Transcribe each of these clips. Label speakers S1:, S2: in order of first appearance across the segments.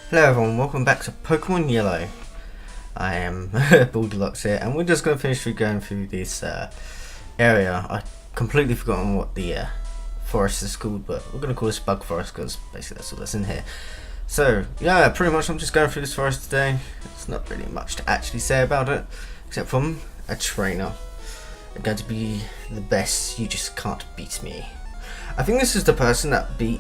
S1: Hello everyone, welcome back to Pokemon Yellow. I am Bulldeluxe here, and we're just going to finish going through this area. I completely forgotten what the forest is called, but we're going to call this Bug Forest because basically that's all that's in here. So yeah, pretty much I'm just going through this forest today. There's not really much to actually say about it, except from a trainer. I'm going to be the best, you just can't beat me. I think this is the person that beat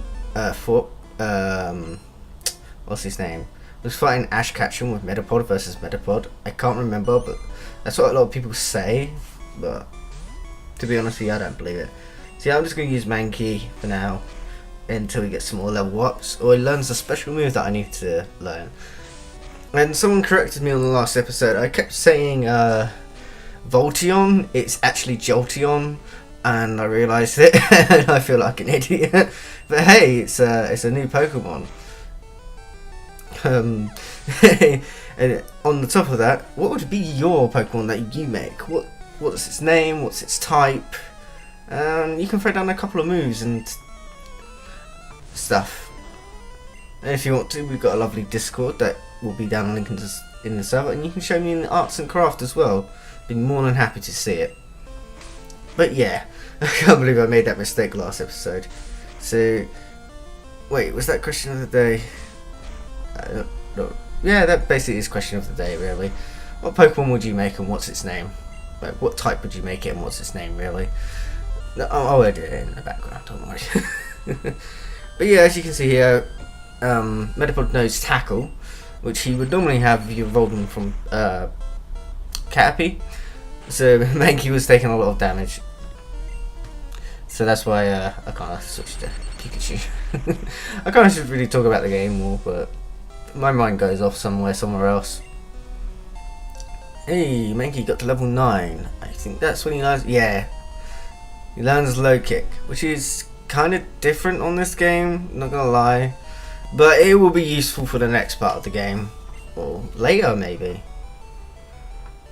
S1: what's his name? Was fighting Ash Ketchum with Metapod versus Metapod. I can't remember, but that's what a lot of people say. But to be honest with you, I don't believe it. So yeah, I'm just going to use Mankey for now until he gets some more level ups, or he learns a special move that I need to learn. And someone corrected me on the last episode. I kept saying Voltion. It's actually Jolteon, and I realised it, and I feel like an idiot. But hey, it's a new Pokemon. And on the top of that, what would be your Pokemon that you make? What's its name? What's its type? You can throw down a couple of moves and stuff. And if you want to, we've got a lovely Discord that will be down linked in the server, and you can show me in the arts and craft as well. Be more than happy to see it. But yeah, I can't believe I made that mistake last episode. So, wait, was that question of the day? No. Yeah, that basically is question of the day, really. What Pokemon would you make and what's its name? Like, what type would you make it and what's its name, really? No, I'll edit it in the background, don't worry. But yeah, as you can see here, Metapod knows Tackle, which he would normally have if you rolled him from Caterpie. So Mankey was taking a lot of damage. So that's why I kind of switched to Pikachu. I kind of should really talk about the game more, but my mind goes off somewhere else. Hey, Mankey got to level 9. I think that's when he learns. Yeah, he learns Low Kick, which is kind of different on this game. Not gonna lie, but it will be useful for the next part of the game, or later maybe.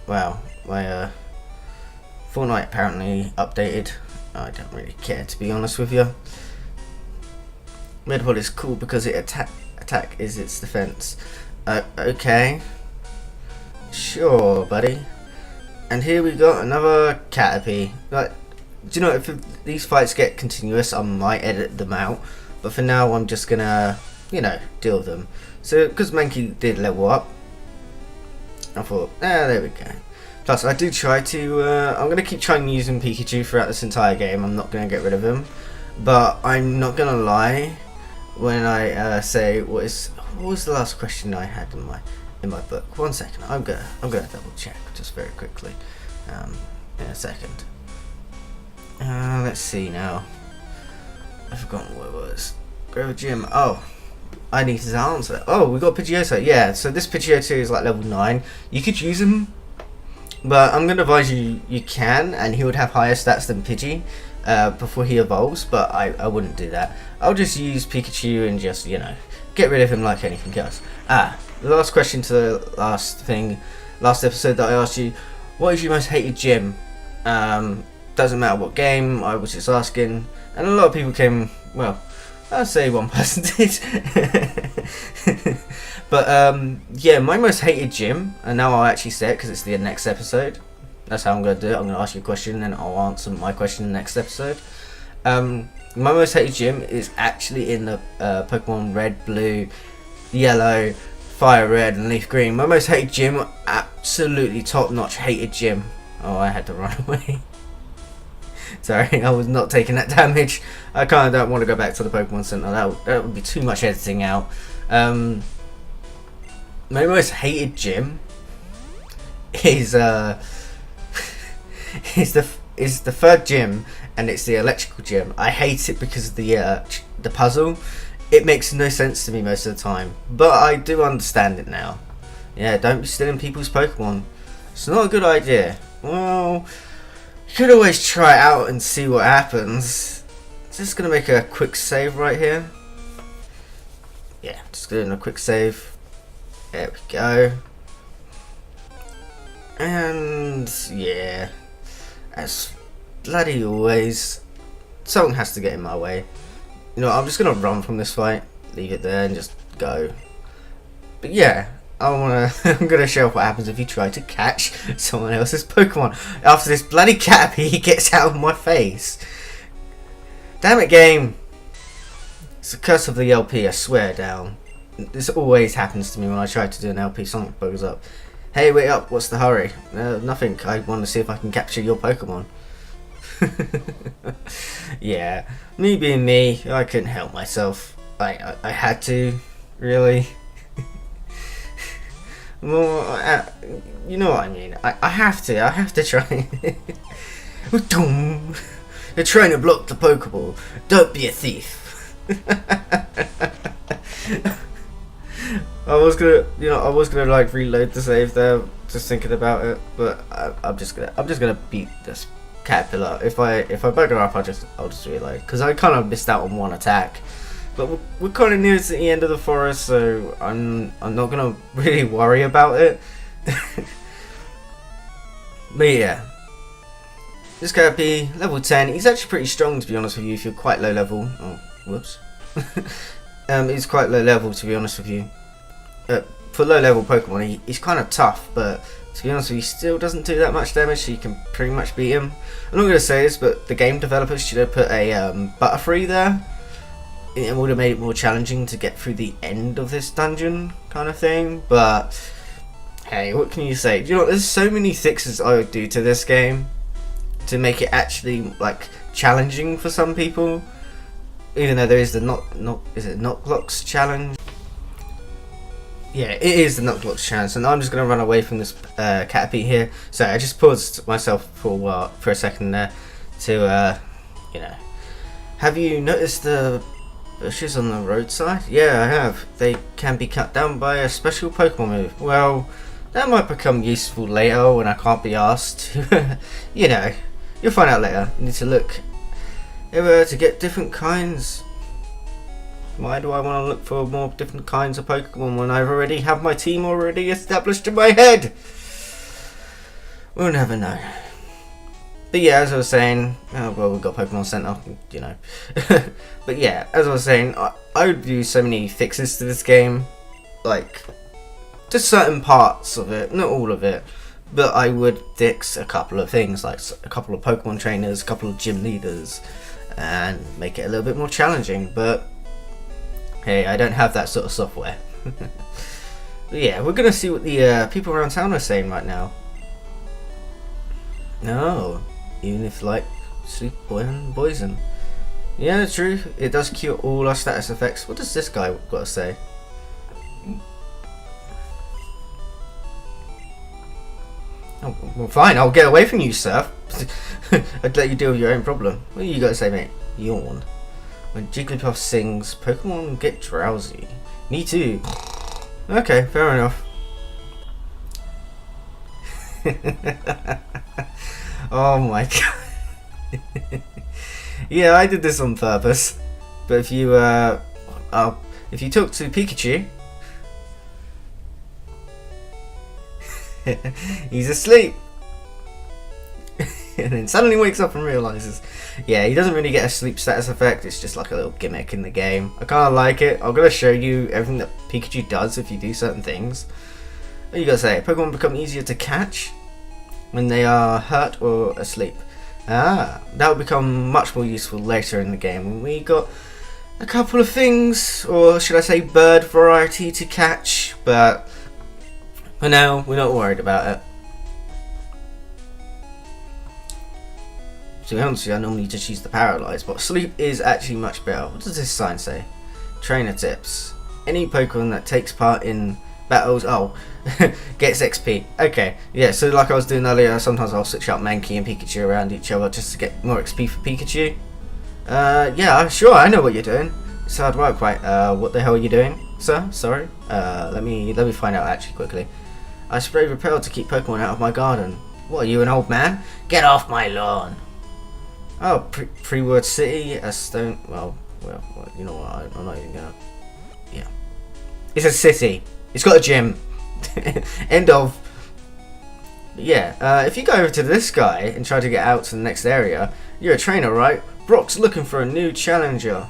S1: Wow, my Fortnite apparently updated. I don't really care, to be honest with you. Metapod is cool because it attack is its defense. Okay. Sure, buddy. And here we got another Caterpie. Like, do you know, if these fights get continuous, I might edit them out. But for now, I'm just gonna, deal with them. So, because Mankey did level up, I thought, there we go. Plus, I do try to, I'm going to keep trying using Pikachu throughout this entire game. I'm not going to get rid of him. But I'm not going to lie when I say, what was the last question I had in my book? 1 second, I'm gonna double check just very quickly, in a second. Let's see now. I've forgotten what it was. Grover Gym. Oh, I need his answer. Oh, we got Pidgeotto. Yeah, so this Pidgeotto is like level 9. You could use him, but I'm gonna advise you can, and he would have higher stats than Pidgey before he evolves. But I wouldn't do that. I'll just use Pikachu and just get rid of him like anything else. The last question to the last episode that I asked you, what is your most hated gym? Doesn't matter what game, I was just asking, and a lot of people came, well, I'll say one person did. But yeah, my most hated gym, and now I'll actually say it because it's the next episode. That's how I'm going to do it. I'm going to ask you a question and I'll answer my question in the next episode. My most hated gym is actually in the Pokemon Red, Blue, Yellow, Fire Red and Leaf Green. My most hated gym, absolutely top notch hated gym. Oh, I had to run away. Sorry, I was not taking that damage. I kind of don't want to go back to the Pokemon Center. That would be too much editing out. My most hated gym is is the third gym, and it's the electrical gym. I hate it because of the puzzle. It makes no sense to me most of the time, but I do understand it now. Yeah, don't be stealing people's Pokemon. It's not a good idea. Well, you could always try it out and see what happens. Just gonna make a quick save right here. Yeah, just doing a quick save. There we go. And yeah, as bloody always, something has to get in my way. I'm just gonna run from this fight, leave it there, and just go. But yeah, I'm gonna show what happens if you try to catch someone else's Pokemon after this bloody Caterpie gets out of my face. Damn it, game! It's the curse of the LP, I swear down. This always happens to me when I try to do an LP. Something bugs up. Hey, wait up! What's the hurry? Nothing. I want to see if I can capture your Pokemon. Yeah, me being me, I couldn't help myself. I had to, really. Well, you know what I mean. I have to try. You're trying to block the Pokeball. Don't be a thief. I was gonna like reload the save there, just thinking about it, but I'm just gonna beat this Caterpillar. If I bug her up, I'll just reload, because I kind of missed out on one attack. But we're kind of near to the end of the forest, so I'm not gonna really worry about it. But yeah, this Caterpie, level 10. He's actually pretty strong, to be honest with you. If you're quite low level, oh whoops, he's quite low level, to be honest with you. For low level Pokemon, he's kind of tough, but to be honest with you, he still doesn't do that much damage, so you can pretty much beat him. I'm not going to say this, but the game developers should have put a Butterfree there. It would have made it more challenging to get through the end of this dungeon, kind of thing. But hey, what can you say? Do you know what? There's so many fixes I would do to this game to make it actually like challenging for some people. Even though there is the Knockblocks challenge. Yeah, it is the Knockblocks challenge, and I'm just gonna run away from this Caterpie here. So I just paused myself for a second there to you know. Have you noticed the bushes on the roadside? Yeah, I have. They can be cut down by a special Pokemon move. Well, that might become useful later when I can't be asked. You know, you'll find out later. You need to look to get different kinds. Why do I want to look for more different kinds of Pokemon when I already have my team already established in my head? We'll never know. But yeah, as I was saying, well, we've got Pokemon Center, you know. But yeah, as I was saying, I would do so many fixes to this game, like just certain parts of it, not all of it, but I would fix a couple of things, like a couple of Pokemon trainers, a couple of gym leaders, and make it a little bit more challenging. But hey, I don't have that sort of software. But yeah, we're gonna see what the people around town are saying right now. No. Even if like sleep poison. Yeah, true. It does cure all our status effects. What does this guy got to say? Oh, well, fine. I'll get away from you, sir. I'd let you deal with your own problem. What do you got to say, mate? Yawn. When Jigglypuff sings, Pokemon get drowsy. Me too. Okay, fair enough. Oh my god. Yeah, I did this on purpose. But if you talk to Pikachu, he's asleep. And then suddenly wakes up and realizes, yeah, he doesn't really get a sleep status effect. It's just like a little gimmick in the game. I kind of like it. I'm gonna show you everything that Pikachu does if you do certain things. What you gotta say? Pokemon become easier to catch when they are hurt or asleep. That will become much more useful later in the game. We got a couple of things, or should I say bird variety to catch, but for now we're not worried about it. To be honest with you, I normally just use the Paralyze, but sleep is actually much better. What does this sign say? Trainer tips. Any Pokemon that takes part in battles, gets XP. Okay, yeah, so like I was doing earlier, sometimes I'll switch out Mankey and Pikachu around each other just to get more XP for Pikachu. Yeah, sure, I know what you're doing. It's hard work, right? What the hell are you doing, sir? Sorry. Let me find out actually quickly. I spray repel to keep Pokemon out of my garden. What, are you an old man? Get off my lawn. Oh, Pre-Word City, a stone. Well, you know what? I'm not even gonna. Yeah, it's a city. It's got a gym. End of. Yeah, if you go over to this guy and try to get out to the next area, you're a trainer, right? Brock's looking for a new challenger.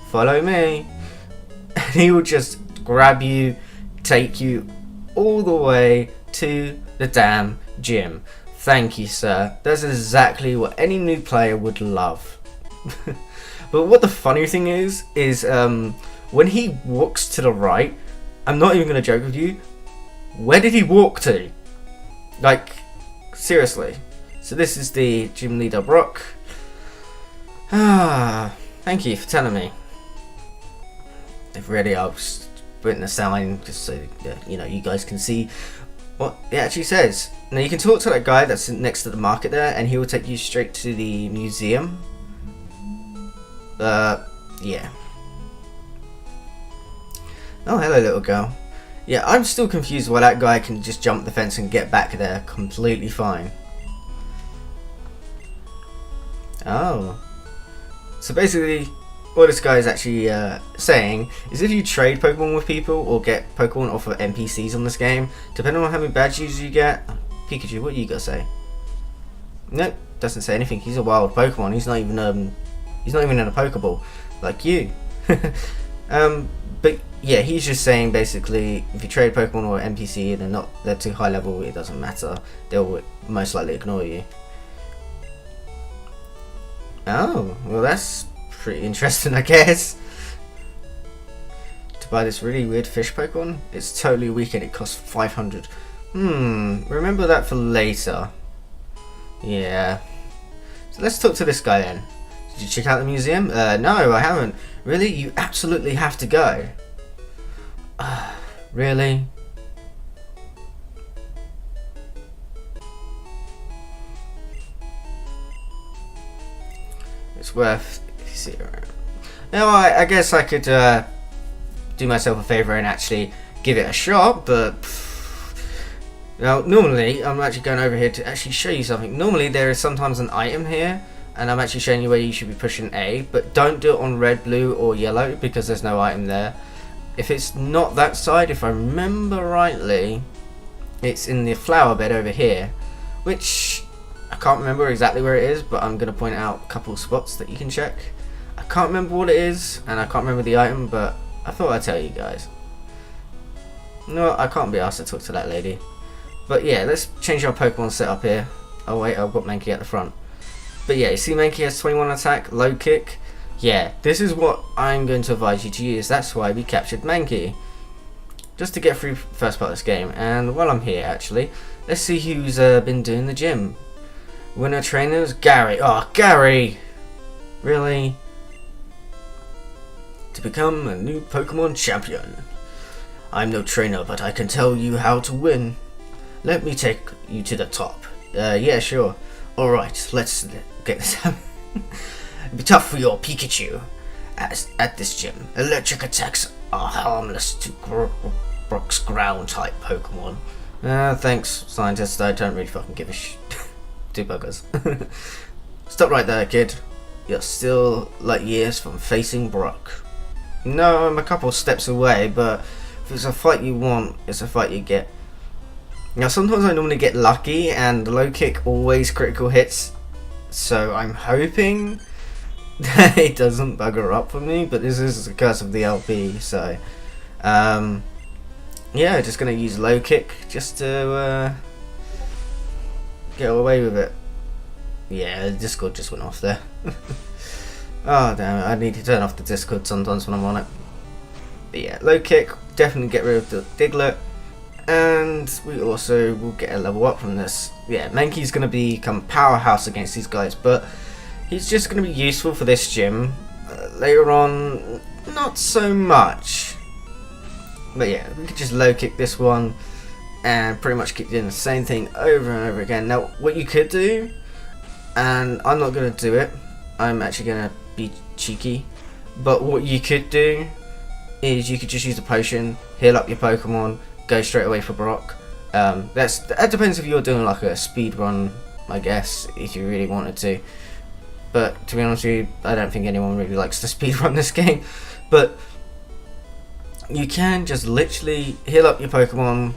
S1: Follow me. And he will just grab you, take you all the way to the damn gym. Thank you, sir. That's exactly what any new player would love. But what the funny thing is when he walks to the right, I'm not even going to joke with you, where did he walk to? Like, seriously. So this is the gym leader, Brock. Thank you for telling me. If really I'll put in a sign just so that, you guys can see what it actually says. Now you can talk to that guy that's next to the market there, and he will take you straight to the museum. Yeah. Oh, hello, little girl. Yeah, I'm still confused why that guy can just jump the fence and get back there completely fine. Oh. So basically, what this guy is actually saying is if you trade Pokemon with people or get Pokemon off of NPCs on this game, depending on how many badges you get... Pikachu, what you gotta say? Nope, doesn't say anything. He's a wild Pokemon. He's not even in a Pokeball like you. But yeah, he's just saying basically if you trade Pokemon or NPC and they're too high level, it doesn't matter. They'll most likely ignore you. Oh, well that's pretty interesting, I guess. To buy this really weird fish Pokemon, it's totally weak and it costs 500. Remember that for later. Yeah. So let's talk to this guy then. Did you check out the museum? No, I haven't. Really? You absolutely have to go. Really? It's worth 0. Now, I guess I could do myself a favour and actually give it a shot, but... Now, normally, I'm actually going over here to actually show you something. Normally, there is sometimes an item here, and I'm actually showing you where you should be pushing A, but don't do it on red, blue, or yellow, because there's no item there. If it's not that side, if I remember rightly, it's in the flower bed over here, which I can't remember exactly where it is, but I'm going to point out a couple of spots that you can check. I can't remember what it is, and I can't remember the item, but I thought I'd tell you guys. No, I can't be asked to talk to that lady. But yeah, let's change our Pokemon setup here. Oh wait, I've got Mankey at the front. But yeah, you see Mankey has 21 attack, low kick. Yeah, this is what I'm going to advise you to use. That's why we captured Mankey. Just to get through first part of this game. And while I'm here actually, let's see who's been doing the gym. Winner trainers, Gary. Oh, Gary! Really? To become a new Pokemon champion. I'm no trainer, but I can tell you how to win. Let me take you to the top. Yeah, sure. Alright, let's get this happening. It'll be tough for your Pikachu at this gym. Electric attacks are harmless to Brock's ground type Pokemon. Thanks, scientist. I don't really fucking give a two buggers. Stop right there, kid. You're still like years from facing Brock. No, I'm a couple steps away, but if it's a fight you want, it's a fight you get. Now sometimes I normally get lucky and low kick always critical hits, so I'm hoping that it doesn't bugger up for me, but this is the curse of the LP, so yeah, just gonna use low kick just to get away with it. Yeah, the Discord just went off there. Oh damn it, I need to turn off the Discord sometimes when I'm on it. But yeah, low kick, definitely get rid of the Diglett. And we also will get a level up from this. Yeah, Mankey's going to become a powerhouse against these guys, but he's just going to be useful for this gym. Later on, not so much. But yeah, we could just low kick this one and pretty much keep doing the same thing over and over again. Now, what you could do, and I'm not going to do it, I'm actually going to be cheeky, but what you could do is you could just use a potion, heal up your Pokemon, go straight away for Brock. That depends if you're doing like a speed run, I guess, if you really wanted to. But to be honest with you, I don't think anyone really likes to speed run this game. But you can just literally heal up your Pokemon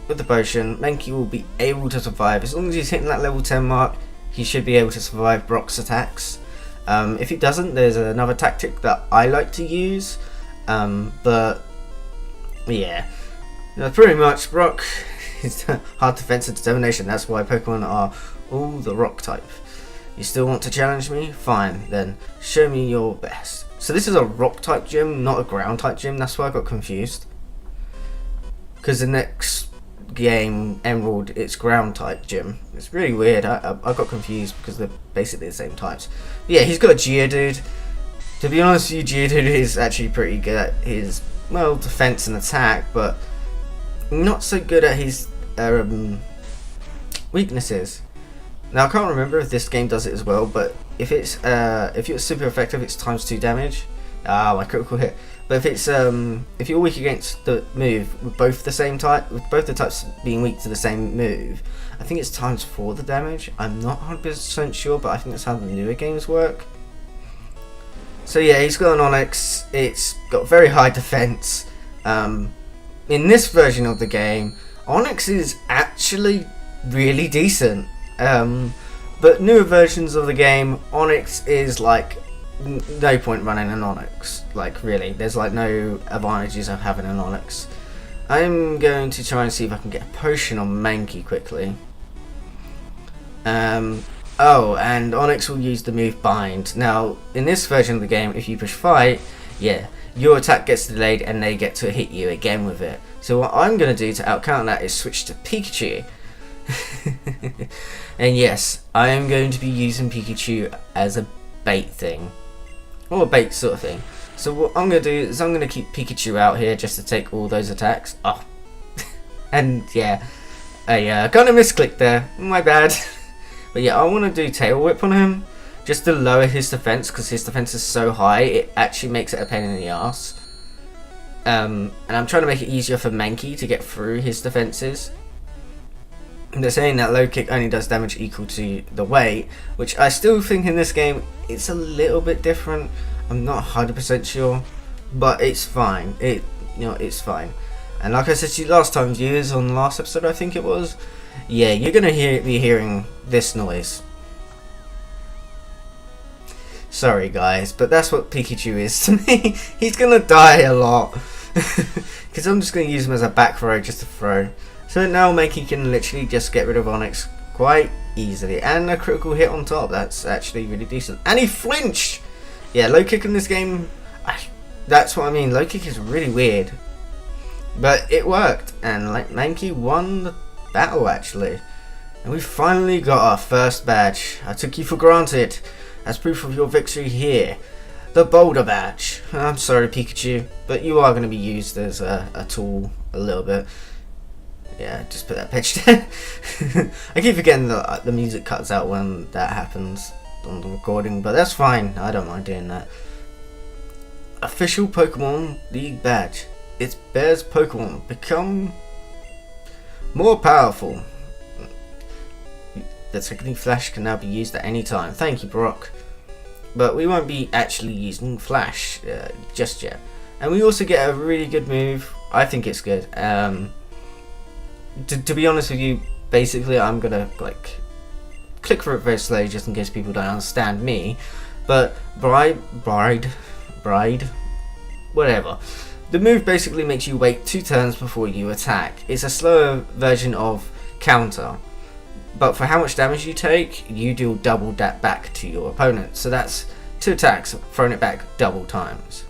S1: with the potion. Mankey will be able to survive as long as he's hitting that level 10 mark. He should be able to survive Brock's attacks. If he doesn't, there's another tactic that I like to use. But yeah. Pretty much, Rock is hard defense and determination. That's why Pokemon are all the Rock type. You still want to challenge me? Fine, then show me your best. So this is a Rock type gym, not a Ground type gym. That's why I got confused. Because the next game, Emerald, it's Ground type gym. It's really weird. I got confused because they're basically the same types. But yeah, he's got a Geodude. To be honest with you, Geodude is actually pretty good at his, well, defense and attack, but not so good at his weaknesses. Now I can't remember if this game does it as well, but if it's super effective, it's ×2 damage. Ah, my critical hit. But if it's if you're weak against the move with both the same type, with both the types being weak to the same move, I think it's ×4 the damage. I'm not 100% sure, but I think that's how the newer games work. So yeah, he's got an Onix. It's got very high defense. In this version of the game, Onix is actually really decent. But newer versions of the game, Onix is like no point running an Onix. Like really, there's like no advantages of having an Onix. I'm going to try and see if I can get a potion on Mankey quickly. Oh, and Onix will use the move Bind. Now, in this version of the game, if you push fight, yeah, your attack gets delayed and they get to hit you again with it. So what I'm going to do to outcounter that is switch to Pikachu. And yes, I am going to be using Pikachu as a bait thing. Or a bait sort of thing. So what I'm going to do is I'm going to keep Pikachu out here just to take all those attacks. Oh. And yeah, I kind of misclicked there. My bad. But yeah, I want to do Tail Whip on him. Just to lower his defense, because his defense is so high, it actually makes it a pain in the ass. And I'm trying to make it easier for Mankey to get through his defenses. They're saying that low kick only does damage equal to the weight, which I still think in this game it's a little bit different. I'm not 100% sure, but it's fine. It's fine. And like I said to you last time, viewers, on the last episode, I think it was, yeah, you're gonna be hearing this noise. Sorry guys, but that's what Pikachu is to me. He's gonna die a lot because I'm just gonna use him as a back throw just to throw. So now Mankey can literally just get rid of Onix quite easily. And a critical hit on top. That's actually really decent. And he flinched! Yeah, low kick in this game, that's what I mean. Low kick is really weird. But it worked. And Mankey won the battle actually. And we finally got our first badge. I took you for granted. As proof of your victory here. The Boulder Badge. I'm sorry Pikachu, but you are going to be used as a tool a little bit. Yeah, just put that pitch there. I keep forgetting that the music cuts out when that happens on the recording, but that's fine. I don't mind doing that. Official Pokemon League Badge. It bears Pokemon become more powerful. The technique Flash can now be used at any time. Thank you, Brock. But we won't be actually using Flash just yet. And we also get a really good move. I think it's good. To be honest with you, basically I'm gonna like click for it very slowly just in case people don't understand me. But bride, whatever. The move basically makes you wait 2 turns before you attack. It's a slower version of counter. But for how much damage you take, you do double that back to your opponent. So that's 2 attacks, throwing it back double times.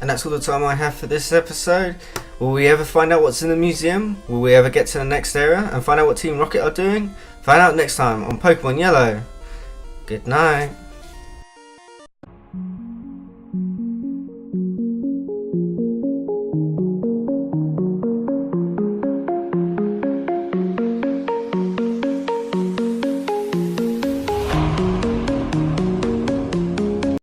S1: And that's all the time I have for this episode. Will we ever find out what's in the museum? Will we ever get to the next area and find out what Team Rocket are doing? Find out next time on Pokemon Yellow. Good night.